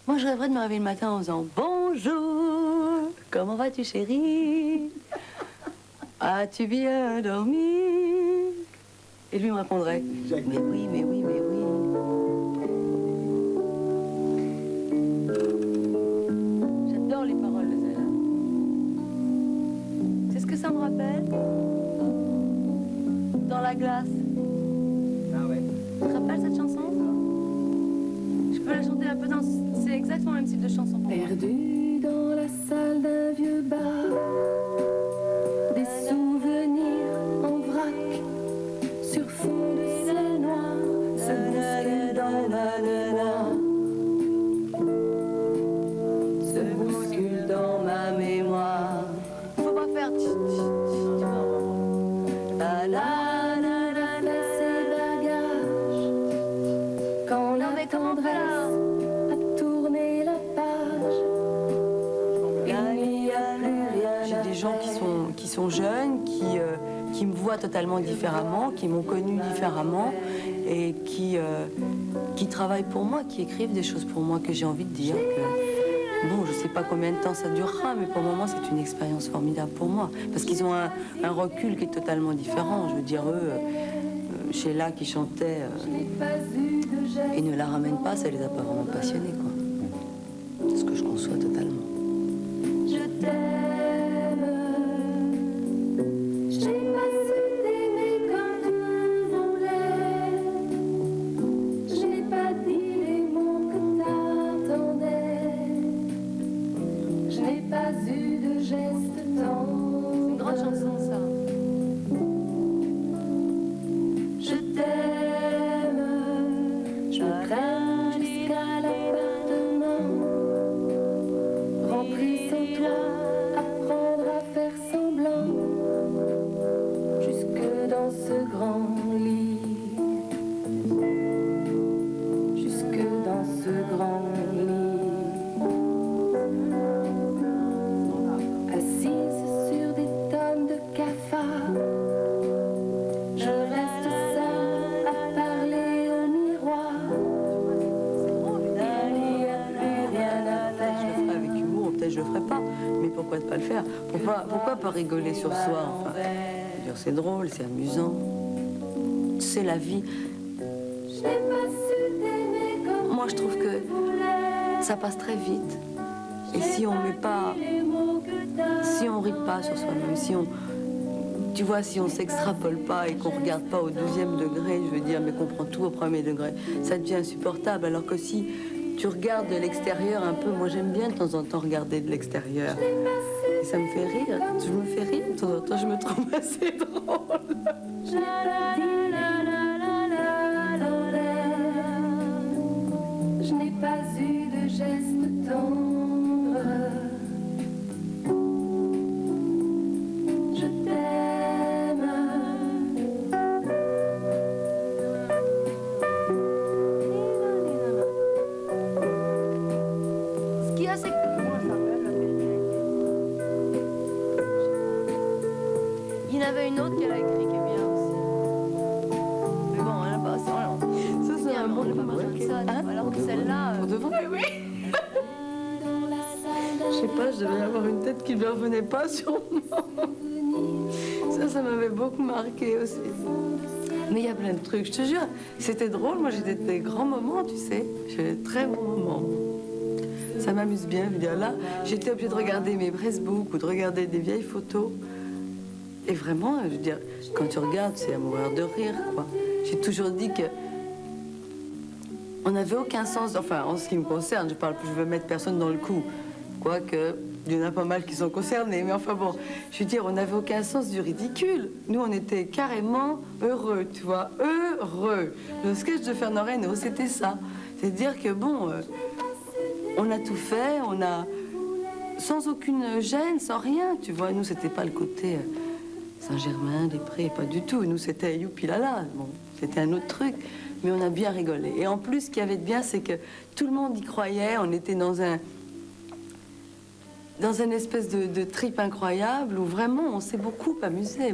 Moi, je rêverais de me réveiller le matin en disant « Bonjour, comment vas-tu, chérie? As-tu bien dormi ?» Et lui me répondrait « Mais oui, mais oui, mais oui. » J'adore les paroles de celle-là. C'est ce que ça me rappelle? Dans la glace. Ah ouais. Tu te rappelles cette chanson? Je peux la chanter un peu dans... C'est exactement le même style de chanson pour moi. Perdu dans la salle d'un vieux bar, des souvenirs en vrac, sur fond de ciel noir, se bousculent dans ma mémoire, se bousculent dans ma mémoire. Faut pas faire... La la la la la, ses bagages, quand la tendresse a tourné la page, il n'y a plus rien. J'ai des gens qui sont jeunes, qui me voient totalement différemment, qui m'ont connu différemment et qui travaillent pour moi, qui écrivent des choses pour moi que j'ai envie de dire. Bon, je sais pas combien de temps ça durera, mais pour le moment, c'est une expérience formidable pour moi. Parce qu'ils ont un recul qui est totalement différent. Je veux dire, eux, Sheila qui chantait et ne la ramène pas, ça les a pas vraiment passionnés, quoi. C'est ce que je conçois totalement. Je t'aime, je n'ai pas su t'aimer comme tu voulais, je n'ai pas dit les mots que t'attendais, je n'ai pas eu de geste tendre. C'est une grande chanson, ça. Je t'aime, je me traîne jusqu'à l'appartement, rempli sans toi, apprendre à faire semblant, jusque dans ce grand lit, jusque dans ce grand lit, assise sur des tonnes de cafards, je reste seule à parler au miroir. Il n'y a plus rien à Je le ferai faire. avec humour, peut-être je le ferai pas, mais pourquoi ne pas le faire? Pourquoi pas rigoler sur soi, enfin? Je veux dire, c'est drôle, c'est amusant. C'est la vie. Je n'ai pas su t'aimer comme Moi, je trouve que ça passe très vite. Et si on met pas, les mots que t'as. si on rit pas sur soi-même, si on, tu vois, si on s'extrapole pas et qu'on regarde pas au 2e degré, je veux dire, mais qu'on prend tout au 1er degré, ça devient insupportable. Alors que si tu regardes de l'extérieur un peu, moi j'aime bien de temps en temps regarder de l'extérieur. Et ça me fait rire. Je me fais rire de temps en temps, je me trouve assez drôle. Je n'ai pas eu de geste tendre. Je t'aime. Ce qu'il y a, c'est que... Il y en avait une autre qu'elle a écrit qui est bien aussi. Mais bon, elle n'a pas... Ça, c'est un bon alors que celle-là... Pour de vrai, oui. Je sais pas, je devais avoir une tête qui ne lui revenait pas sûrement. Ça m'avait beaucoup marqué aussi. Mais il y a plein de trucs, je te jure. C'était drôle, moi j'ai des grands moments, tu sais. J'ai des très bons moments. Ça m'amuse bien, je veux dire. Là, j'étais obligée de regarder mes Pressbook ou de regarder des vieilles photos. Et vraiment, je veux dire, quand tu regardes, c'est à mourir de rire, quoi. J'ai toujours dit que on n'avait aucun sens, enfin, en ce qui me concerne, je veux mettre personne dans le coup. Quoique, il y en a pas mal qui sont concernés, mais enfin bon, je veux dire, on n'avait aucun sens du ridicule. Nous, on était carrément heureux, tu vois, heureux. Le sketch de Fernand Reynaud, c'était ça. C'est-à-dire que bon, on a tout fait, on a... sans aucune gêne, sans rien, tu vois. Nous, c'était pas le côté Saint-Germain-des-Prés, pas du tout. Nous, c'était youpi là. Bon, c'était un autre truc, mais on a bien rigolé. Et en plus, ce qu'il y avait de bien, c'est que tout le monde y croyait. On était dans une espèce de trip incroyable où vraiment, on s'est beaucoup amusé.